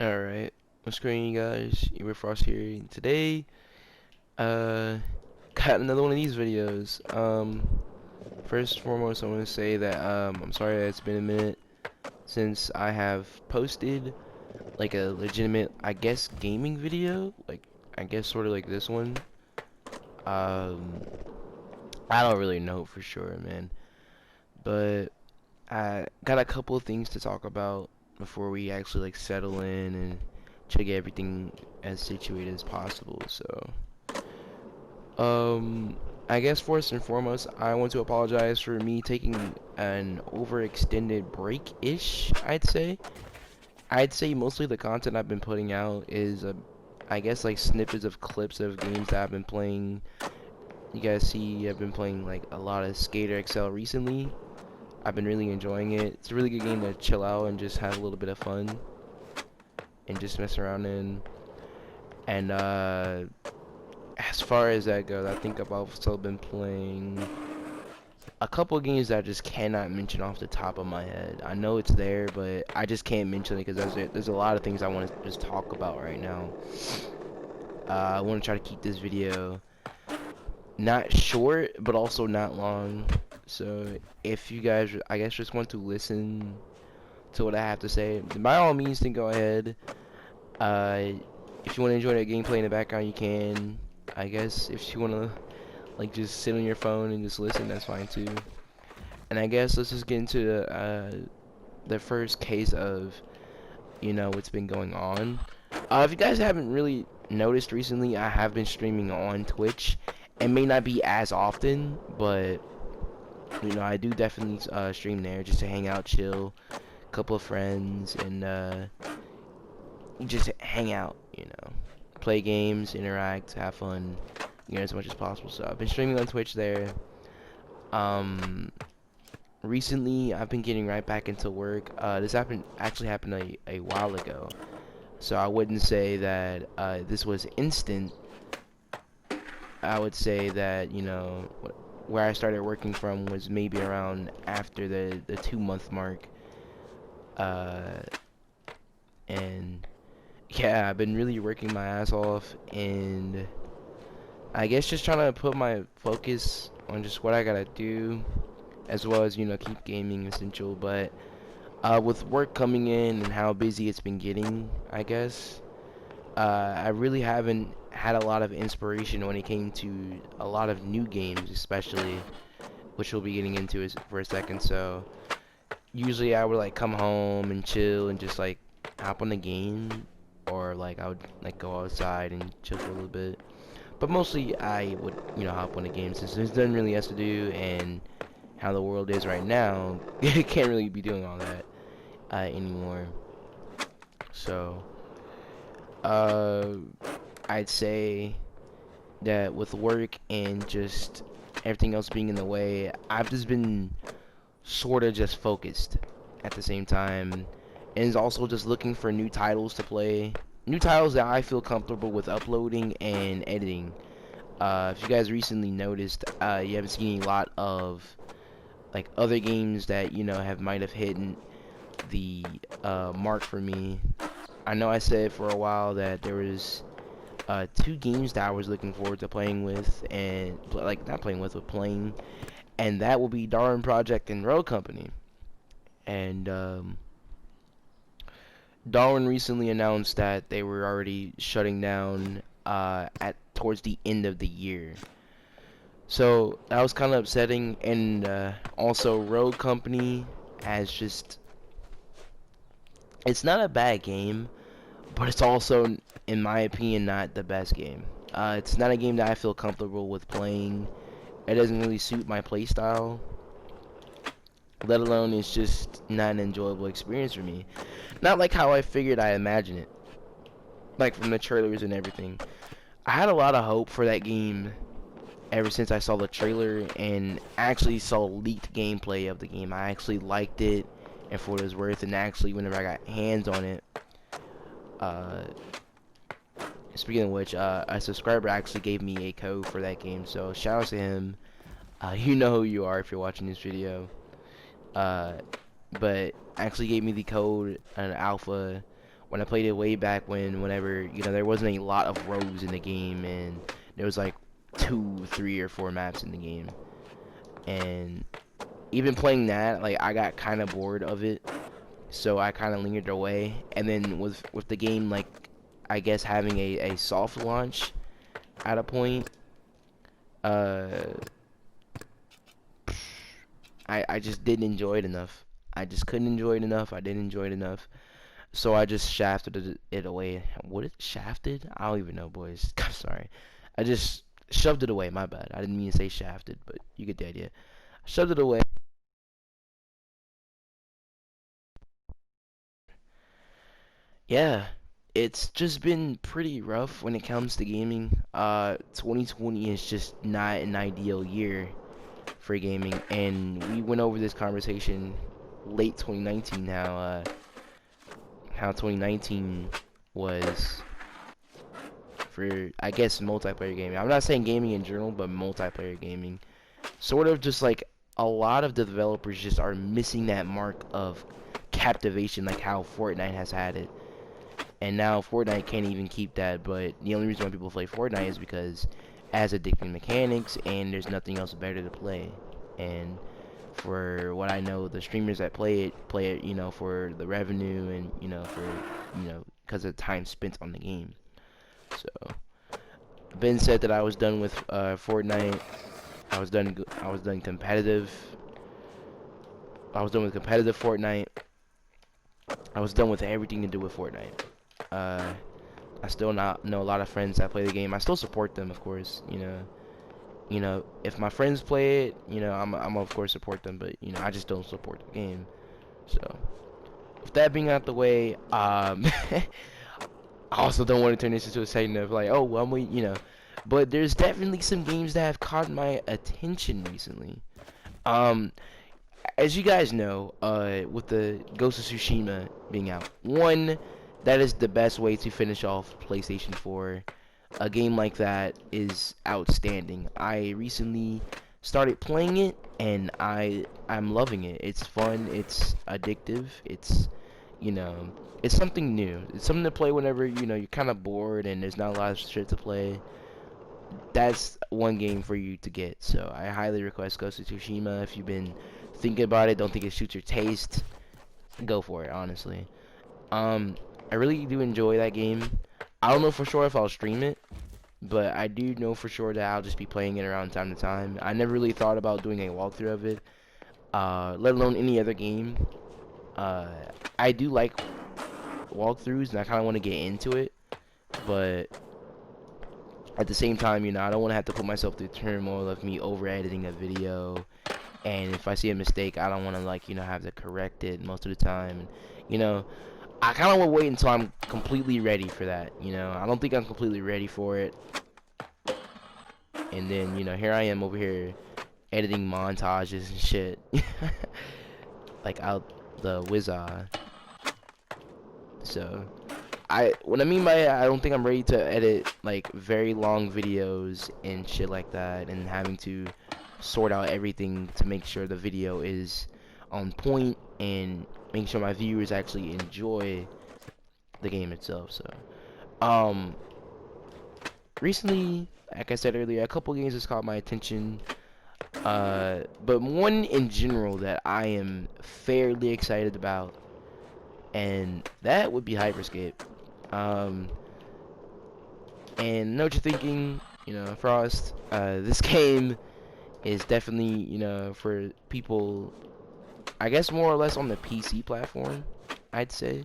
Alright, what's going on, you guys? You're with Fhrxst here. Today, uh, got another one of these videos. First and foremost, I want to say that, I'm sorry that it's been a minute since I have posted, like, a legitimate, I guess, gaming video. Like, I guess sort of like this one. Um, I don't really know for sure, man. But I got a couple of things to talk about before we actually, like, settle in and check everything as situated as possible. So, um, I guess first and foremost, I want to apologize for me taking an overextended break-ish, I'd say. I'd say mostly the content I've been putting out is, I guess, like snippets of clips of games that I've been playing. You guys see I've been playing like a lot of Skater XL recently. I've been really enjoying it. It's a really good game to chill out and just have a little bit of fun and just mess around in. And as far as that goes, I think I've also been playing a couple of games that I just cannot mention off the top of my head. I know it's there, but I just can't mention it because there's a lot of things I want to just talk about right now. I want to try to keep this video not short, but also not long. So if you guys, I guess, just want to listen to what I have to say, by all means, then go ahead. Uh, if you want to enjoy that gameplay in the background, you can. I guess if you want to like just sit on your phone and just listen, that's fine too. And I guess let's just get into the first case of what's been going on. If you guys haven't really noticed recently, I have been streaming on Twitch. It may not be as often, but I do definitely stream there just to hang out, chill, couple of friends, and just hang out. Play games, interact, have fun, as much as possible. So I've been streaming on Twitch there. Um, Recently I've been getting right back into work. This actually happened a while ago, so I wouldn't say that this was instant. I would say that where I started working from was maybe around after the 2 month mark. uh, and yeah, I've been really working my ass off, and I guess just trying to put my focus on just what I gotta do, as well as keep gaming essential. But with work coming in and how busy it's been getting, I guess I really haven't had a lot of inspiration when it came to a lot of new games, especially, which we'll be getting into for a second. So usually I would like come home and chill and just like hop on the game, or like I would like go outside and chill for a little bit. But mostly I would hop on the game since there's nothing really else to do, and how the world is right now, can't really be doing all that anymore. So uh, I'd say that with work and just everything else being in the way, I've just been sort of just focused at the same time, and is also just looking for new titles to play, new titles that I feel comfortable with uploading and editing. If you guys recently noticed, you haven't seen a lot of like other games that might have hit the mark for me. I know I said for a while that there was two games that I was looking forward to playing with, and like not playing with, but playing, and that will be Darwin Project and Road Company. And Darwin recently announced that they were already shutting down at towards the end of the year. So that was kind of upsetting, and also Road Company has just, it's not a bad game, but it's also, in my opinion, not the best game. It's not a game that I feel comfortable with playing. It doesn't really suit my playstyle, let alone it's just not an enjoyable experience for me. Not like how I figured I imagined it, like from the trailers and everything. I had a lot of hope for that game ever since I saw the trailer and actually saw leaked gameplay of the game. I actually liked it, and for what it was worth, and actually whenever I got hands on it, uh, speaking of which, a subscriber actually gave me a code for that game, so shout out to him. You know who you are if you're watching this video. Uh, but actually gave me the code, an alpha, when I played it way back whenever, you know, there wasn't a lot of rows in the game, and there was like 2, 3, or 4 maps in the game. And even playing that, like, I got kind of bored of it, so I kind of lingered away. And then with the game, like, I guess having a soft launch at a point, uh, I just didn't enjoy it enough. I just couldn't enjoy it enough. I didn't enjoy it enough. So I just shafted it away. What is shafted? I don't even know, boys. I'm sorry. I just shoved it away. My bad. I didn't mean to say shafted, but you get the idea. I shoved it away. Yeah, it's just been pretty rough when it comes to gaming. 2020 is just not an ideal year for gaming, and we went over this conversation late 2019. How 2019 was for, I guess, multiplayer gaming. I'm not saying gaming in general, but multiplayer gaming. Sort of just like a lot of the developers just are missing that mark of captivation, like how Fortnite has had it. And now Fortnite can't even keep that, but the only reason why people play Fortnite is because it has addicting mechanics and there's nothing else better to play. And for what I know, the streamers that play it, you know, for the revenue and, you know, for, you know, because of time spent on the game. So, Ben said that I was done with Fortnite. I was done competitive. I was done with competitive Fortnite. I was done with everything to do with Fortnite. Uh, I still not know a lot of friends that play the game. I still support them, of course. You know, if my friends play it, you know, I'm of course support them. But you know, I just don't support the game. So, with that being out the way, I also don't want to turn this into a segment of like, oh, well, you know. But there's definitely some games that have caught my attention recently. Um, as you guys know, with the Ghost of Tsushima being out, one, that is the best way to finish off PlayStation 4. A game like that is outstanding. I recently started playing it, and I'm loving it. It's fun. It's addictive. It's, you know, it's something new. It's something to play whenever, you know, you're kind of bored and there's not a lot of shit to play. That's one game for you to get. So I highly request Ghost of Tsushima. If you've been thinking about it, don't think it suits your taste, go for it, honestly. Um, I really do enjoy that game. I don't know for sure if I'll stream it, but I do know for sure that I'll just be playing it around time to time. I never really thought about doing a walkthrough of it, let alone any other game. Uh, I do like walkthroughs, and I kind of want to get into it, but at the same time, you know, I don't want to have to put myself through turmoil of me over editing a video, and if I see a mistake, I don't want to, like, you know, have to correct it most of the time. You know, I kind of want to wait until I'm completely ready for that. You know, I don't think I'm completely ready for it, and then, you know, here I am over here editing montages and shit, like out the wizard. So what I mean by it, I don't think I'm ready to edit like very long videos and shit like that, and having to sort out everything to make sure the video is on point and making sure my viewers actually enjoy the game itself. So, um, recently, like I said earlier, a couple games has caught my attention. But one in general that I am fairly excited about, and that would be Hyperscape. Um, and I know what you're thinking, you know, Frost. This game is definitely, you know, for people, I guess more or less on the PC platform, I'd say,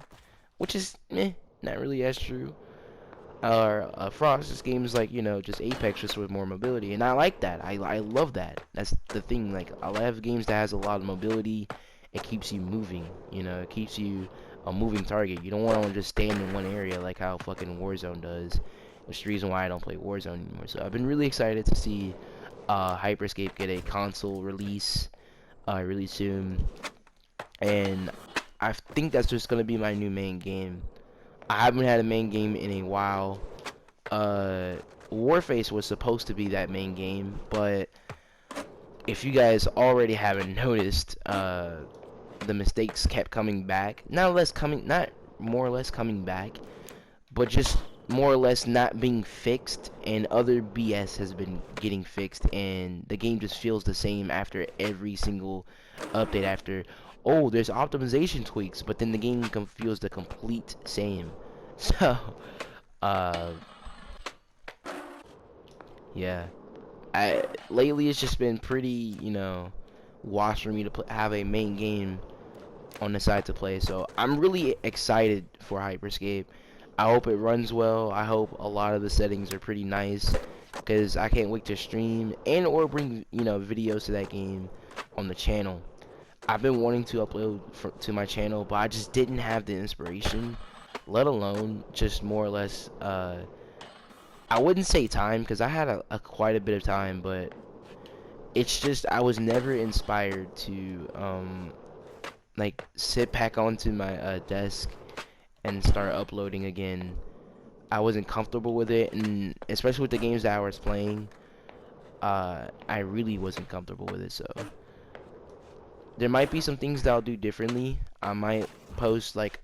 which is not really as true. Frost, this game is like, you know, just Apex just with more mobility, and I like that. I love that. That's the thing. Like, I love games that has a lot of mobility. It keeps you moving. You know, it keeps you a moving target. You don't want to just stand in one area like how fucking Warzone does. Which is the reason why I don't play Warzone anymore. So I've been really excited to see Hyperscape get a console release really soon, and I think that's just gonna be my new main game. I haven't had a main game in a while. Warface was supposed to be that main game, but if you guys already haven't noticed, the mistakes kept coming back. Not more or less coming back, but just more or less not being fixed, and other BS has been getting fixed, and the game just feels the same after every single update. After, oh, there's optimization tweaks, but then the game feels the complete same. So, uh, yeah, I lately it's just been pretty, wash for me to have a main game on the side to play. So I'm really excited for Hyperscape. I hope it runs well. I hope a lot of the settings are pretty nice, because I can't wait to stream and or bring videos to that game on the channel. I've been wanting to upload to my channel, but I just didn't have the inspiration, let alone just more or less I wouldn't say time, because I had a quite a bit of time, but it's just I was never inspired to like sit back onto my desk and start uploading again. I wasn't comfortable with it, and especially with the games that I was playing, I really wasn't comfortable with it. So there might be some things that I'll do differently. I might post like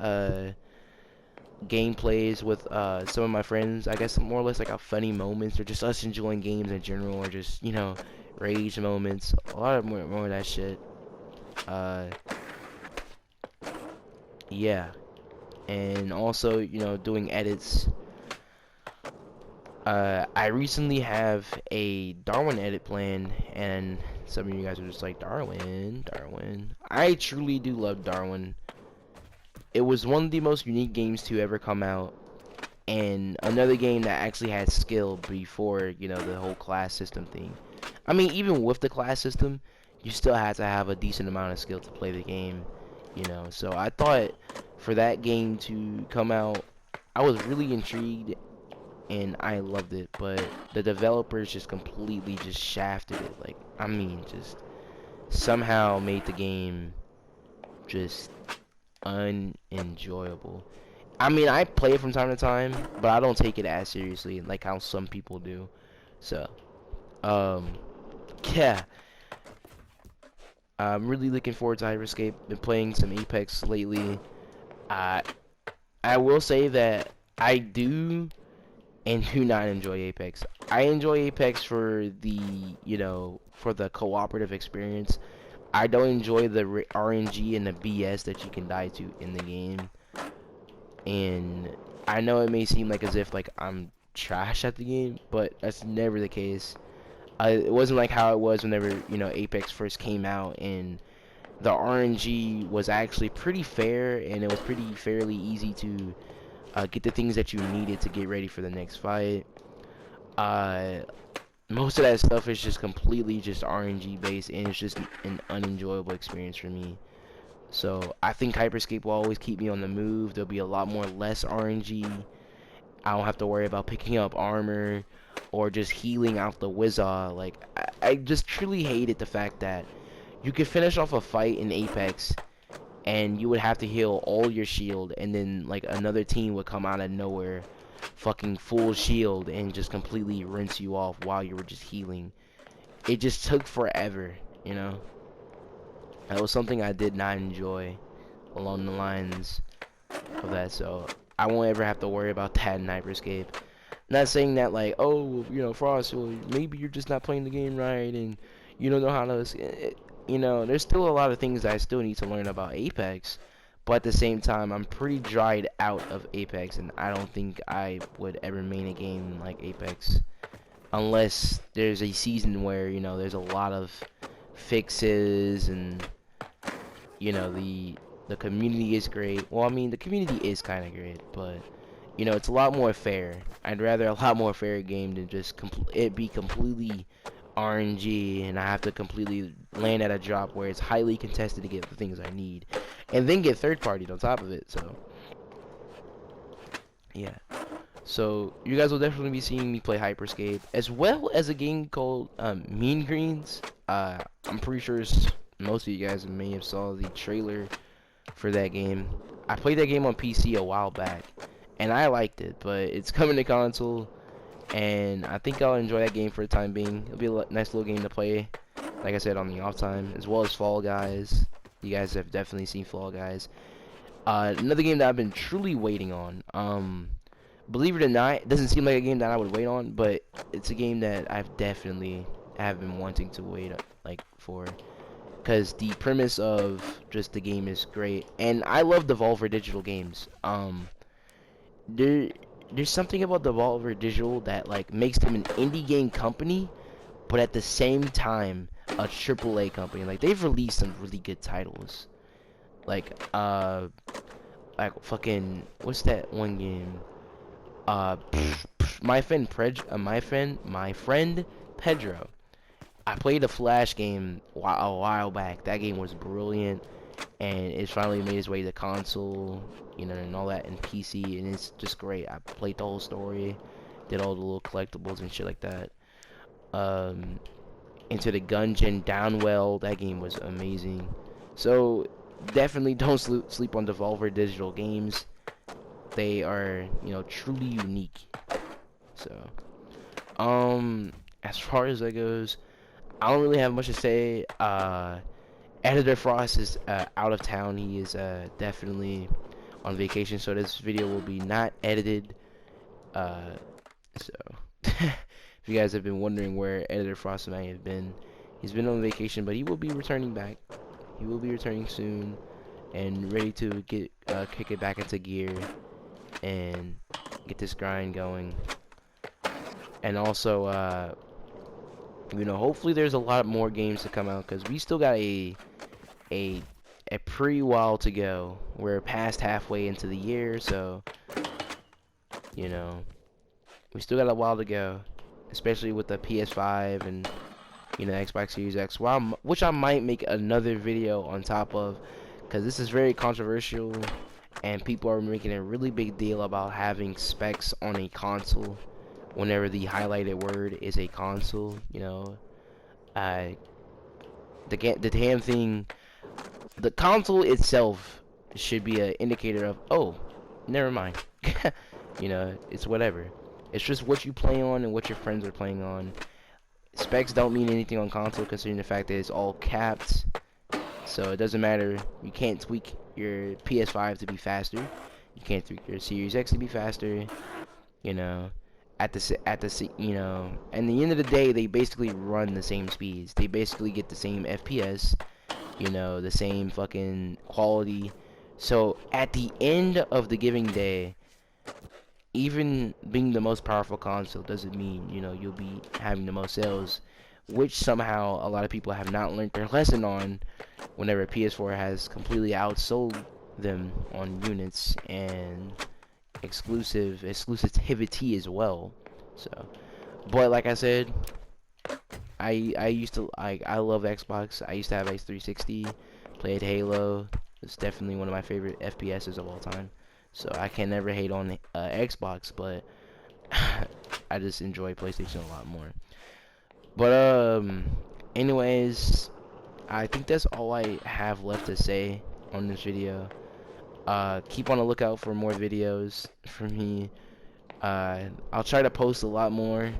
gameplays with some of my friends. I guess more or less like a funny moments, or just us enjoying games in general, or just rage moments. A lot of more of that shit. Uh, yeah, and also doing edits. I recently have a Darwin edit plan, and some of you guys are just like, Darwin, Darwin. I truly do love Darwin. It was one of the most unique games to ever come out, and another game that actually had skill before, the whole class system thing. I mean, even with the class system, you still had to have a decent amount of skill to play the game, So I thought for that game to come out, I was really intrigued, and I loved it, but the developers just completely just shafted it. Like, I mean, just somehow made the game just unenjoyable. I mean, I play it from time to time, but I don't take it as seriously like how some people do. So, um, yeah, I'm really looking forward to Hyperscape. Been playing some Apex lately. I I will say that I do and do not enjoy Apex. I enjoy Apex for the, for the cooperative experience. I don't enjoy the RNG and the BS that you can die to in the game. And I know it may seem like as if like I'm trash at the game, but that's never the case. It wasn't like how it was whenever, Apex first came out, and the RNG was actually pretty fair, and it was pretty fairly easy to get the things that you needed to get ready for the next fight. Most of that stuff is just completely just RNG based, and it's just an unenjoyable experience for me. So I think Hyperscape will always keep me on the move. There'll be a lot more less RNG. I don't have to worry about picking up armor or just healing out the wizard. Like, I just truly hated the fact that you could finish off a fight in Apex and you would have to heal all your shield, and then like another team would come out of nowhere fucking full shield and just completely rinse you off while you were just healing. It just took forever. That was something I did not enjoy along the lines of that, so I won't ever have to worry about that in Hyperscape. Not saying that like, oh, Fhrxst, well, maybe you're just not playing the game right and you don't know how to, there's still a lot of things that I still need to learn about Apex, but at the same time, I'm pretty dried out of Apex, and I don't think I would ever main a game like Apex unless there's a season where, there's a lot of fixes, and the community is great. Well, I mean, the community is kind of great, but it's a lot more fair. I'd rather a lot more fair game than just it be completely RNG and I have to completely land at a drop where it's highly contested to get the things I need, and then get third partied on top of it. So yeah. So you guys will definitely be seeing me play Hyperscape, as well as a game called Mean Greens. I'm pretty sure most of you guys may have saw the trailer for that game. I played that game on PC a while back, and I liked it, but it's coming to console, and I think I'll enjoy that game for the time being. It'll be a nice little game to play, like I said, on the off time, as well as Fall Guys. You guys have definitely seen Fall Guys. Another game that I've been truly waiting on. Believe it or not, it doesn't seem like a game that I would wait on, but it's a game that I've definitely have been wanting to wait like for, because the premise of just the game is great, and I love Devolver Digital games. There there's something about Devolver Digital that like makes them an indie game company, but at the same time a AAA company. Like they've released some really good titles. Like fucking what's that one game? Uh, my friend Pedro. I played a Flash game a while back. That game was brilliant, and it finally made its way to console, you know, and all that, and PC, and it's just great. I played the whole story, did all the little collectibles and shit like that. Um, into the Gungeon Downwell, that game was amazing. So definitely don't sleep on Devolver Digital games. They are, you know, truly unique. So, as far as that goes, I don't really have much to say. Editor Frost is out of town. He is definitely on vacation, so this video will be not edited. So if you guys have been wondering where Editor Frost may have been, he's been on vacation, but he will be returning back. He will be returning soon and ready to get kick it back into gear and get this grind going. And also, you know, hopefully there's a lot more games to come out, because we still got a pretty while to go. We're past halfway into the year, so you know, we still got a while to go, especially with the PS5 and, you know, Xbox Series X, which I might make another video on top of, because this is very controversial and people are making a really big deal about having specs on a console whenever the highlighted word is a console. You know, the damn thing, the console itself should be an indicator of, oh, never mind. You know, it's whatever. It's just what you play on and what your friends are playing on. Specs don't mean anything on console, considering the fact that it's all capped. So it doesn't matter. You can't tweak your PS5 to be faster. You can't tweak your Series X to be faster. You know, you know, and the end of the day, they basically run the same speeds. They basically get the same FPS. You know, the same fucking quality. So at the end of the giving day, even being the most powerful console doesn't mean, you know, you'll be having the most sales, which somehow a lot of people have not learned their lesson on whenever PS4 has completely outsold them on units and exclusivity as well. So, but like I said, I used to, I love Xbox. I used to have a 360, played Halo. It's definitely one of my favorite FPSs of all time. So I can never hate on Xbox, but I just enjoy PlayStation a lot more. But anyways, I think that's all I have left to say on this video. Keep on the lookout for more videos from me. I'll try to post a lot more,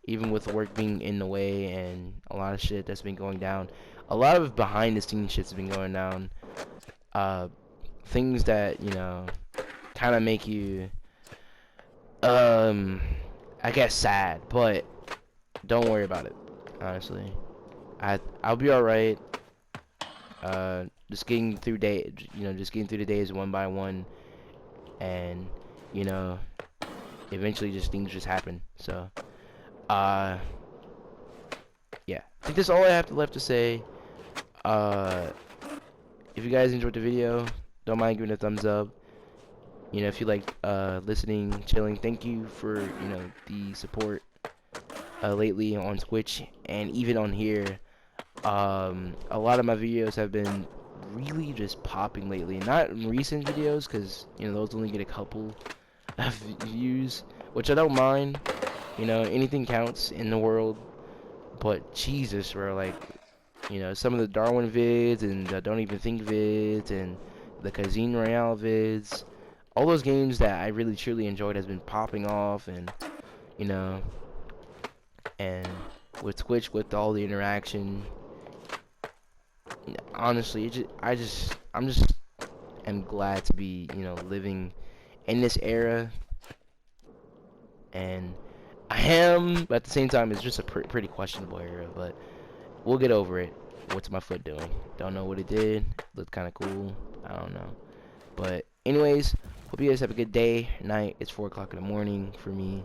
even with work being in the way and a lot of shit that's been going down. A lot of behind the scenes shit's been going down. Things that, you know, kind of make you, I guess sad, but don't worry about it, honestly. I'll be alright. Just getting through just getting through the days one by one, and, you know, eventually just things just happen. So, yeah, I think that's all I have left to say. If you guys enjoyed the video, don't mind giving it a thumbs up. You know, if you like listening, chilling, thank you for, you know, the support lately on Twitch and even on here. A lot of my videos have been really just popping lately. Not recent videos, because, you know, those only get a couple of views, which I don't mind. You know, anything counts in the world. But Jesus, bro, like, you know, some of the Darwin vids and the Don't Even Think vids and the Casino Royale vids, all those games that I really truly enjoyed has been popping off. And, you know, and with Twitch, with all the interaction, honestly, I'm just am glad to be, you know, living in this era, and I am, but at the same time, it's just a pretty questionable era, but we'll get over it. What's my foot doing? Don't know what it did. Looked kind of cool. I don't know. But anyways, hope you guys have a good day, night. It's 4 o'clock in the morning for me.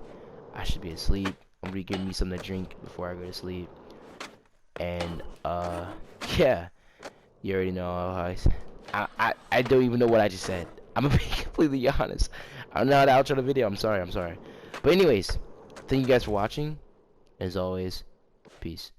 I should be asleep. I'm gonna give me something to drink before I go to sleep. And yeah, you already know. I don't even know what I just said. I'm gonna be completely honest. I don't know how to outro the video. I'm sorry. But anyways, thank you guys for watching. As always, peace.